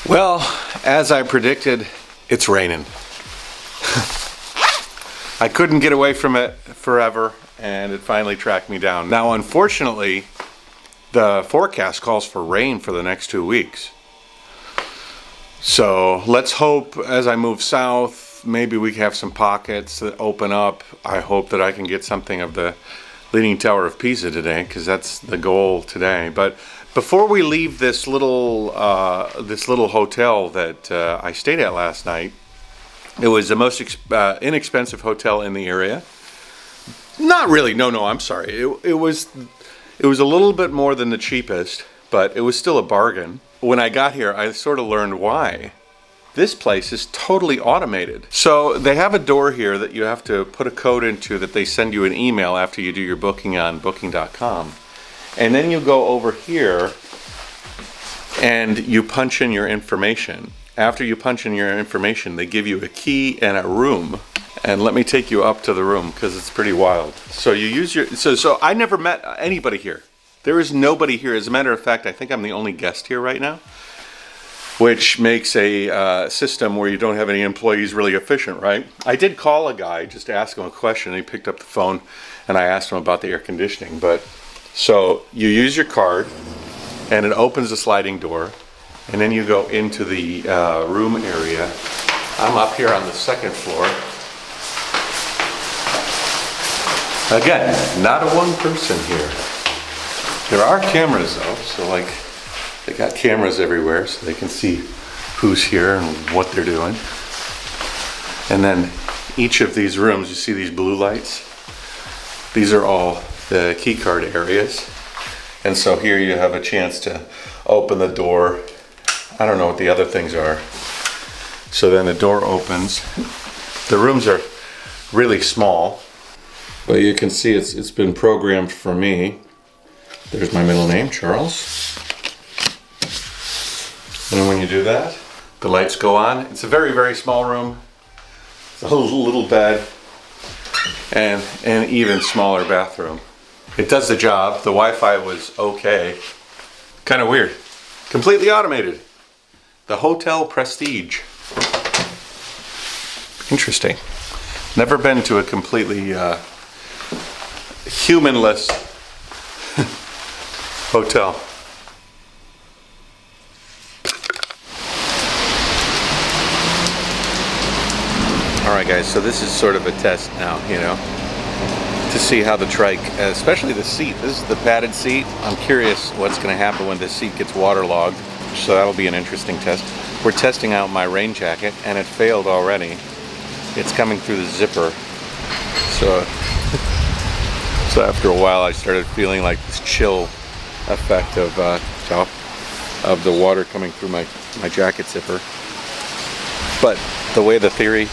Well, as I predicted, it's raining. I couldn't get away from it forever, and it finally tracked me down. Now, unfortunately, the forecast calls for rain for the next 2 weeks. So let's hope as I move south, maybe we can have some pockets that open up. I hope that I can get something of the Leaning Tower of Pisa today, because that's the goal today. But before we leave this little hotel that I stayed at last night, it was the most inexpensive hotel in the area. Not really. No. I'm sorry. It was a little bit more than the cheapest, but it was still a bargain. When I got here, I sort of learned why. This place is totally automated. So they have a door here that you have to put a code into that they send you an email after you do your booking on booking.com. And then you go over here and you punch in your information. After you punch in your information, they give you a key and a room. And let me take you up to the room because it's pretty wild. So you use your, so I never met anybody here. There is nobody here. As a matter of fact, I think I'm the only guest here right now, which makes a system where you don't have any employees really efficient, right? I did call a guy just to ask him a question. He picked up the phone and I asked him about the air conditioning. But so you use your card and it opens a sliding door and then you go into the room area. I'm up here on the second floor. Again, not a one person here. There are cameras though, so like they got cameras everywhere so they can see who's here and what they're doing. And then each of these rooms, you see these blue lights? These are all the key card areas. And so here you have a chance to open the door. I don't know what the other things are. So then the door opens. The rooms are really small, but you can see it's been programmed for me. There's my middle name, Charles. And when you do that, the lights go on. It's a very, very small room. It's a little bed and an even smaller bathroom. It does the job. The Wi-Fi was okay. Kind of weird. Completely automated. The Hotel Prestige. Interesting. Never been to a completely humanless hotel. Alright guys, so this is sort of a test now, you know, to see how the trike, especially the seat, this is the padded seat. I'm curious what's going to happen when this seat gets waterlogged, so that'll be an interesting test. We're testing out my rain jacket and it failed already. It's coming through the zipper, so after a while I started feeling like this chill effect of the water coming through my jacket zipper. But the way the theory,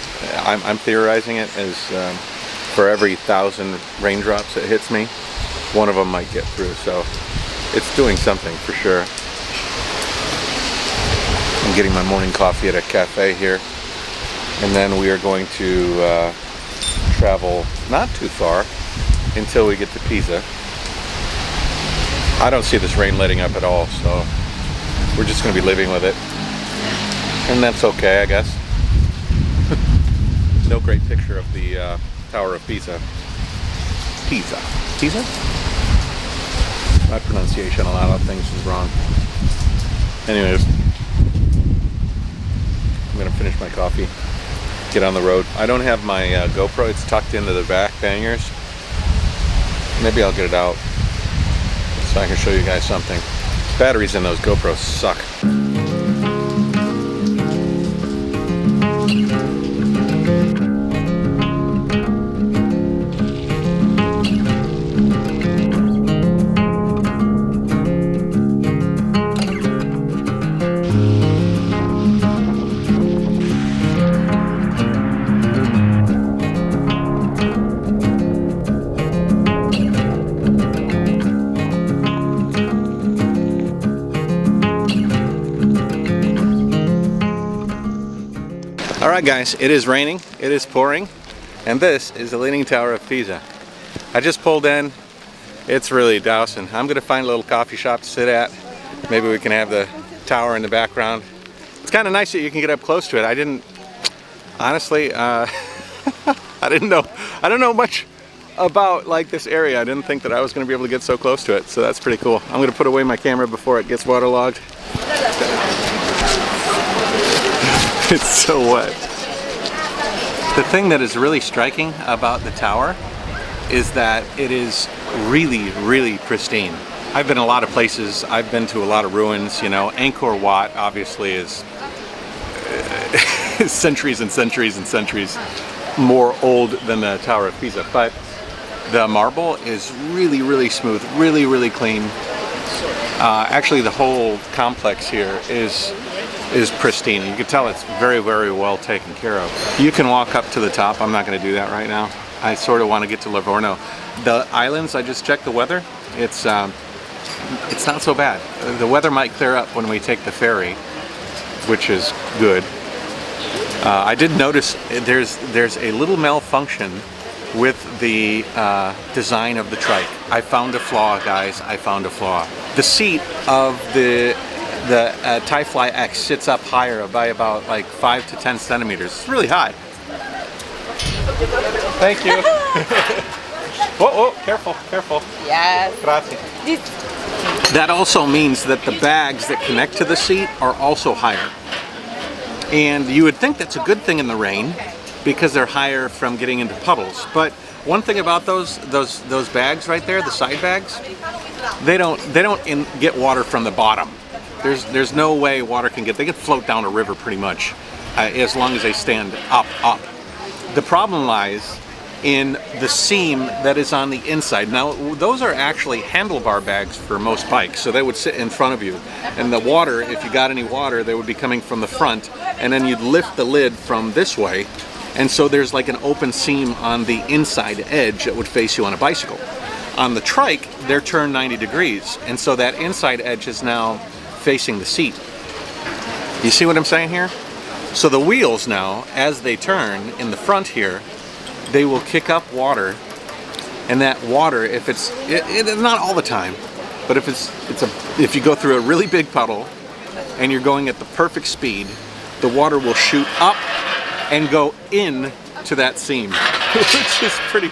I'm theorizing it, is for every 1,000 raindrops that hits me, one of them might get through. So it's doing something for sure. I'm getting my morning coffee at a cafe here, and then we are going to travel not too far until we get to Pisa. I don't see this rain letting up at all, so we're just going to be living with it. And that's okay, I guess. No great picture of the Tower of Pisa. Pisa? My pronunciation on a lot of things is wrong. Anyways, I'm going to finish my coffee, get on the road. I don't have my GoPro, it's tucked into the back panniers. Maybe I'll get it out so I can show you guys something. Batteries in those GoPros suck. Alright guys, it is raining, it is pouring, and this is the Leaning Tower of Pisa. I just pulled in, it's really dousing. I'm going to find a little coffee shop to sit at. Maybe we can have the tower in the background. It's kind of nice that you can get up close to it. I didn't, honestly, I don't know much about like this area. I didn't think that I was going to be able to get so close to it, so that's pretty cool. I'm going to put away my camera before it gets waterlogged. It's so wet. The thing that is really striking about the tower is that it is really, really pristine. I've been a lot of places. I've been to a lot of ruins. You know, Angkor Wat obviously is centuries and centuries and centuries more old than the Tower of Pisa, but the marble is really, really smooth, really, really clean. Actually, the whole complex here is pristine. You can tell it's very, very well taken care of. You can walk up to the top. I'm not going to do that right now. I sort of want to get to Livorno. The islands, I just checked the weather. It's not so bad. The weather might clear up when we take the ferry, which is good. I did notice there's a little malfunction with the design of the trike. I found a flaw, guys. I found a flaw. The seat of the Thai Fly X sits up higher by about like 5 to 10 centimeters. It's really high. Thank you. Whoa, careful, careful. Yes. Grazie. That also means that the bags that connect to the seat are also higher. And you would think that's a good thing in the rain because they're higher from getting into puddles. But one thing about those bags right there, the side bags, they don't get water from the bottom. There's no way water can get. They can float down a river pretty much, as long as they stand up. The problem lies in the seam that is on the inside. Now, those are actually handlebar bags for most bikes, so they would sit in front of you. And the water, if you got any water, they would be coming from the front, and then you'd lift the lid from this way, and so there's like an open seam on the inside edge that would face you on a bicycle. On the trike, they're turned 90 degrees, and so that inside edge is now facing the seat. You see what I'm saying here? So the wheels now, as they turn in the front here, they will kick up water, and that water, if it's not all the time, but if you go through a really big puddle and you're going at the perfect speed, the water will shoot up and go in to that seam, which is pretty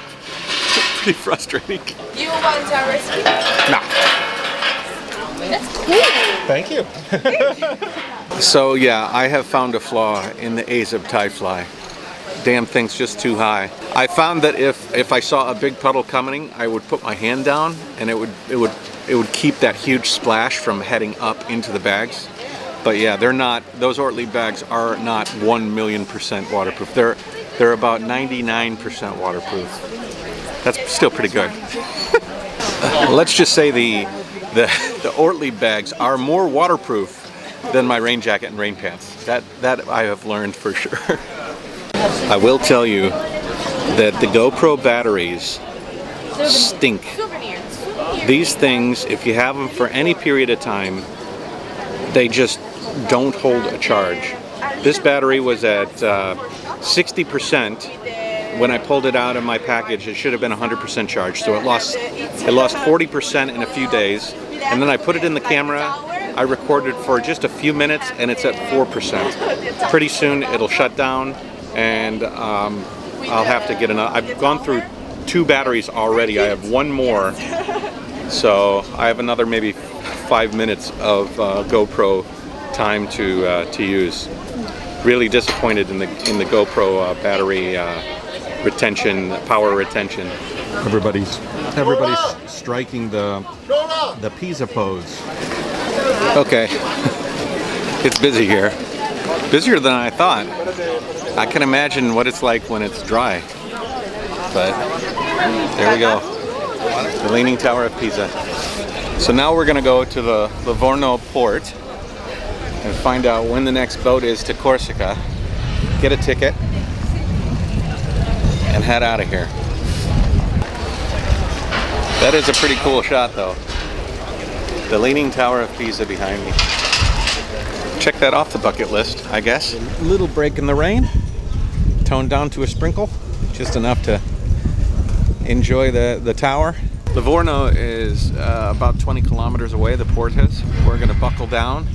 frustrating. You want a recipe? No. That's cool. Thank you. So yeah, I have found a flaw in the azub Thai Fly. Damn thing's just too high. I found that if I saw a big puddle coming, I would put my hand down, and it would keep that huge splash from heading up into the bags. But yeah, they're not. Those Ortlieb bags are not 1,000,000% waterproof. They're about 99% waterproof. That's still pretty good. Let's just say the Ortlieb bags are more waterproof than my rain jacket and rain pants. That I have learned for sure. I will tell you that the GoPro batteries stink. These things, if you have them for any period of time, they just don't hold a charge. This battery was at 60%. When I pulled it out of my package, it should have been 100% charged. So it lost 40% in a few days. And then I put it in the camera. I recorded for just a few minutes, and it's at 4%. Pretty soon it'll shut down, and I'll have to get another. I've gone through 2 batteries already. I have 1 more, so I have another maybe 5 minutes of GoPro time to use. Really disappointed in the GoPro battery retention, power retention. Everybody's striking the Pisa pose. Okay, it's busy here. Busier than I thought. I can imagine what it's like when it's dry. But there we go. The Leaning Tower of Pisa. So now we're going to go to the Livorno port and find out when the next boat is to Corsica. Get a ticket and head out of here. That is a pretty cool shot though. The Leaning Tower of Pisa behind me. Check that off the bucket list, I guess. A little break in the rain. Toned down to a sprinkle. Just enough to enjoy the tower. Livorno is about 20 kilometers away, the port is. We're going to buckle down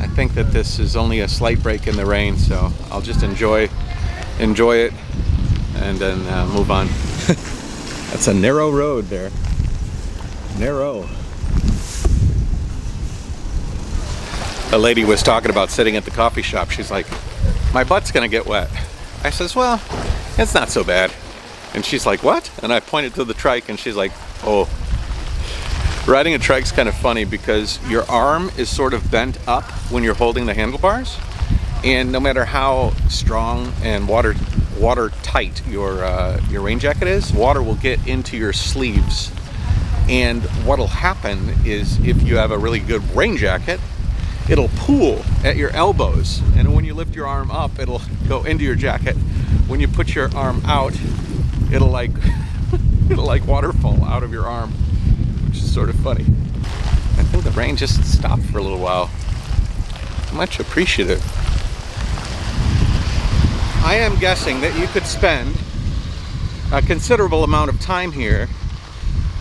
I think that this is only a slight break in the rain, so I'll just enjoy it and then move on. That's a narrow road there. Narrow. A lady was talking about sitting at the coffee shop. She's like, my butt's gonna get wet. I says, well, it's not so bad. And she's like, what? And I pointed to the trike and she's like, oh. Riding a trike's kind of funny because your arm is sort of bent up when you're holding the handlebars. And no matter how strong and watertight your rain jacket is, water will get into your sleeves. And what'll happen is if you have a really good rain jacket, it'll pool at your elbows. And when you lift your arm up, it'll go into your jacket. When you put your arm out, it'll like waterfall out of your arm, which is sort of funny. I think the rain just stopped for a little while. Much appreciative. I am guessing that you could spend a considerable amount of time here.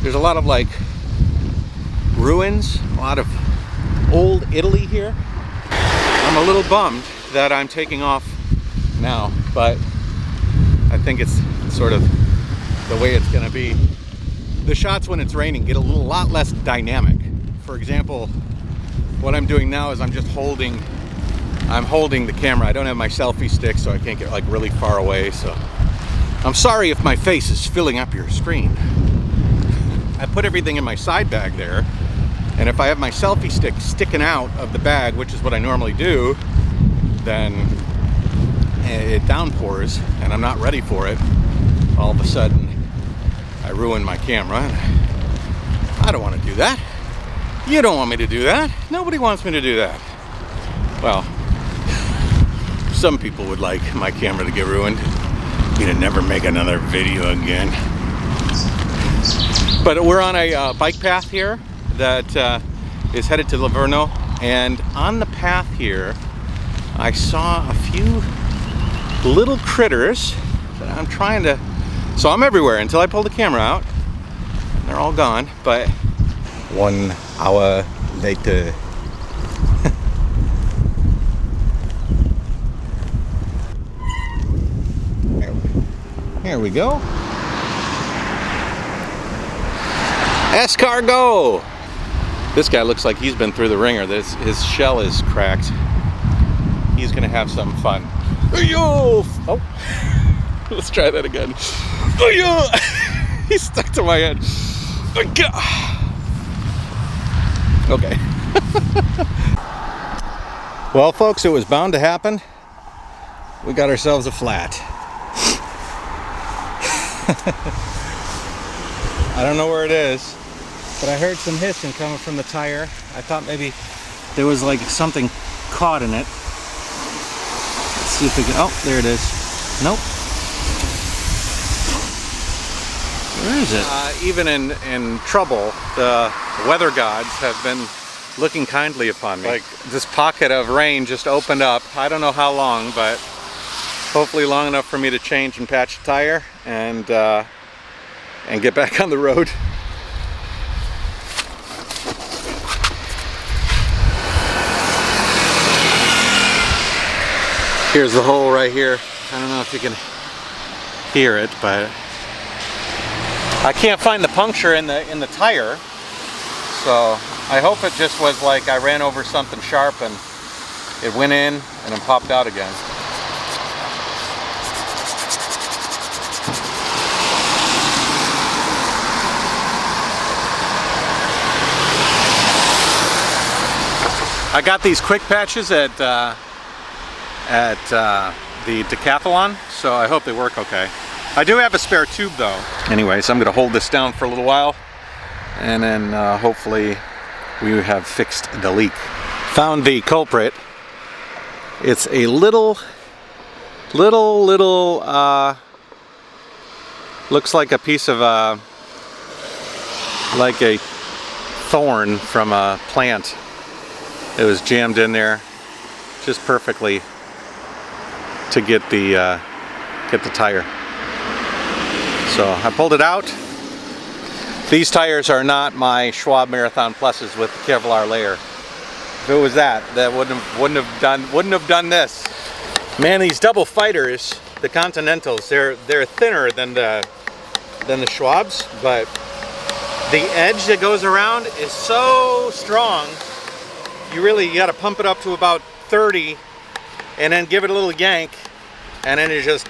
There's a lot of like ruins, a lot of old Italy here. I'm a little bummed that I'm taking off now, but I think it's sort of the way it's gonna be. The shots when it's raining get a lot less dynamic. For example, what I'm doing now is I'm holding the camera. I don't have my selfie stick, so I can't get like really far away, so I'm sorry if my face is filling up your screen. I put everything in my side bag there, and if I have my selfie stick sticking out of the bag, which is what I normally do, then it downpours and I'm not ready for it. All of a sudden I ruin my camera. I don't want to do that. You don't want me to do that. Nobody wants me to do that. Well, some people would like my camera to get ruined, me to never make another video again. But we're on a bike path here that is headed to Livorno, and on the path here I saw a few little critters that I'm trying to, so I'm everywhere until I pull the camera out. They're all gone, but 1 hour later. Here we go. Escargot! This guy looks like he's been through the ringer. His shell is cracked. He's gonna have some fun. Yo! Oh, let's try that again. Yo! He's stuck to my head. Okay. Well, folks, it was bound to happen. We got ourselves a flat. I don't know where it is, but I heard some hissing coming from the tire. I thought maybe there was like something caught in it. Let's see if we can, oh, there it is. Nope. Where is it? Even in trouble, the weather gods have been looking kindly upon me. Like this pocket of rain just opened up. I don't know how long, but hopefully long enough for me to change and patch the tire and get back on the road. Here's the hole right here. I don't know if you can hear it, but I can't find the puncture in the tire. So I hope it just was like I ran over something sharp and it went in and then popped out again. I got these quick patches at the Decathlon, so I hope they work okay. I do have a spare tube though. Anyways, I'm gonna hold this down for a little while and then hopefully we have fixed the leak. Found the culprit. It's a little looks like a piece of like a thorn from a plant. It was jammed in there just perfectly to get the tire. So I pulled it out. These tires are not my Schwab Marathon Pluses with the Kevlar layer. If it was that wouldn't have done this. Man, these double fighters, the Continentals, they're thinner than the Schwabs, but the edge that goes around is so strong. You got to pump it up to about 30, and then give it a little yank, and then it just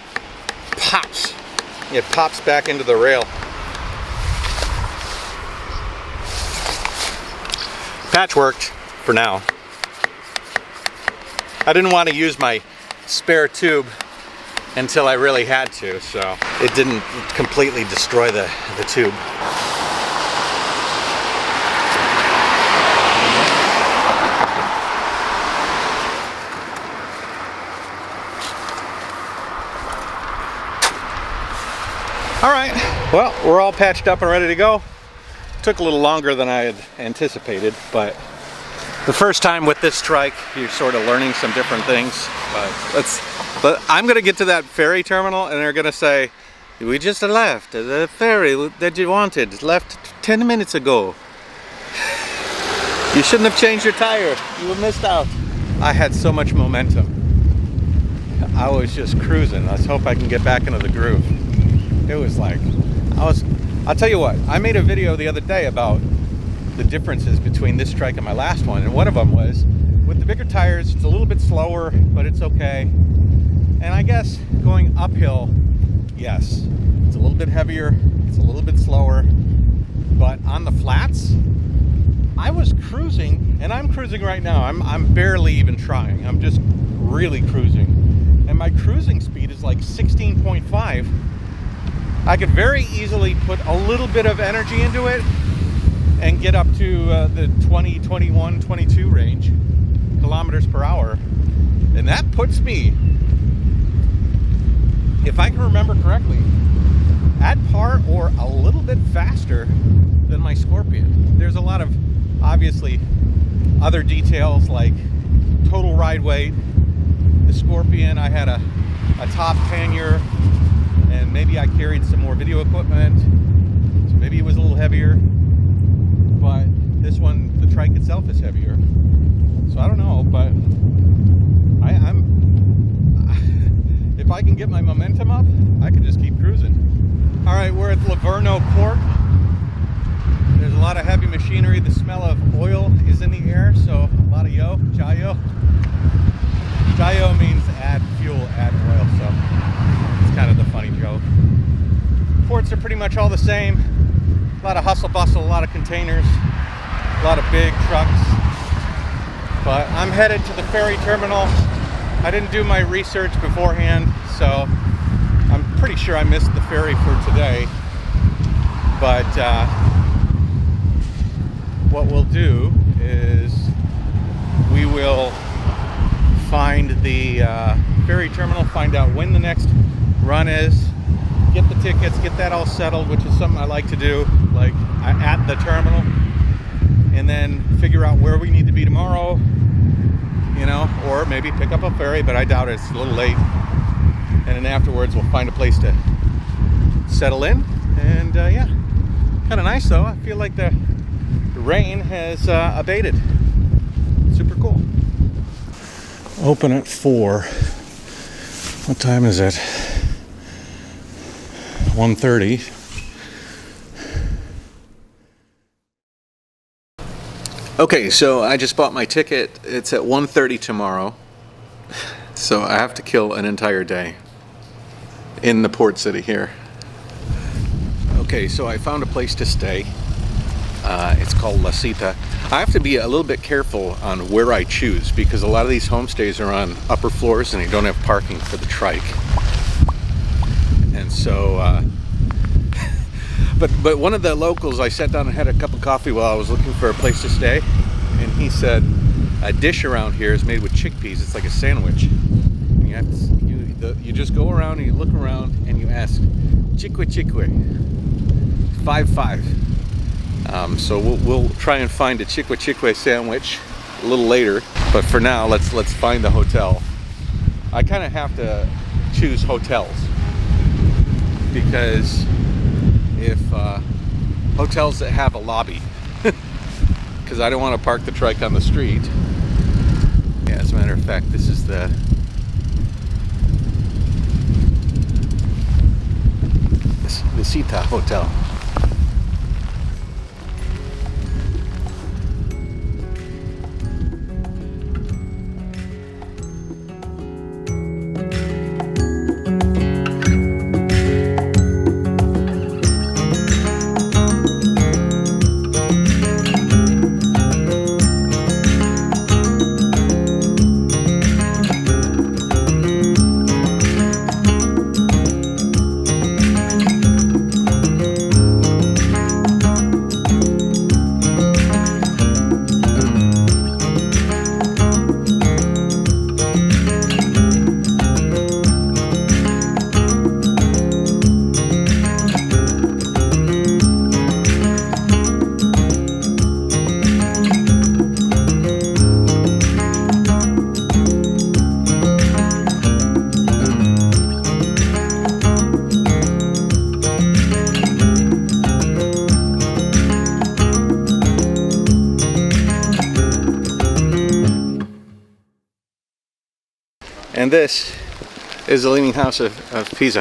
pops. It pops back into the rail. Patch worked for now. I didn't want to use my spare tube until I really had to, so it didn't completely destroy the tube. All right, well, we're all patched up and ready to go. Took a little longer than I had anticipated, but the first time with this trike, you're sort of learning some different things. But I'm gonna get to that ferry terminal and they're gonna say, we just left, the ferry that you wanted left 10 minutes ago. You shouldn't have changed your tire, you missed out. I had so much momentum. I was just cruising. Let's hope I can get back into the groove. It was like, I'll tell you what, I made a video the other day about the differences between this trike and my last one, and one of them was, with the bigger tires, it's a little bit slower, but it's okay. And I guess going uphill, yes, it's a little bit heavier, it's a little bit slower, but on the flats, I was cruising, and I'm cruising right now. I'm barely even trying. I'm just really cruising. And my cruising speed is like 16.5. I could very easily put a little bit of energy into it and get up to the 20, 21, 22 range kilometers per hour. And that puts me, if I can remember correctly, at par or a little bit faster than my Scorpion. There's a lot of, obviously, other details like total ride weight. The Scorpion, I had a top pannier, and maybe I carried some more video equipment, so maybe it was a little heavier. But this one, the trike itself is heavier. So I don't know, but I'm if I can get my momentum up, I can just keep cruising. All right, we're at Livorno Port. There's a lot of heavy machinery. The smell of oil is in the air, so a lot of JaYoe. JaYoe means add fuel, add oil, so it's kind of the funny joke. Ports are pretty much all the same. A lot of hustle bustle, a lot of containers, a lot of big trucks. But I'm headed to the ferry terminal. I didn't do my research beforehand, so I'm pretty sure I missed the ferry for today. But what we'll do is we will find the ferry terminal, find out when the next run is, get the tickets, get that all settled, which is something I like to do, like at the terminal, and then figure out where we need to be tomorrow, you know, or maybe pick up a ferry, but I doubt it's a little late. And then afterwards we'll find a place to settle in, and yeah, kind of nice though. I feel like the rain has abated. Super cool. Open at 4. What time is it? 1:30. Okay, so I just bought my ticket. It's at 1:30 tomorrow. So I have to kill an entire day in the port city here. Okay, so I found a place to stay. It's called La Cita. I have to be a little bit careful on where I choose because a lot of these homestays are on upper floors and they don't have parking for the trike. And so, but one of the locals, I sat down and had a cup of coffee while I was looking for a place to stay, and he said a dish around here is made with chickpeas. It's like a sandwich. And you have to, you just go around and you look around and you ask chique chique 5-5. So we'll try and find a chique chique sandwich a little later, but for now let's find the hotel. I kind of have to choose hotels because if hotels that have a lobby, because I don't want to park the trike on the street, matter of fact, this is the Visita Hotel. And this is the Leaning House of Pisa.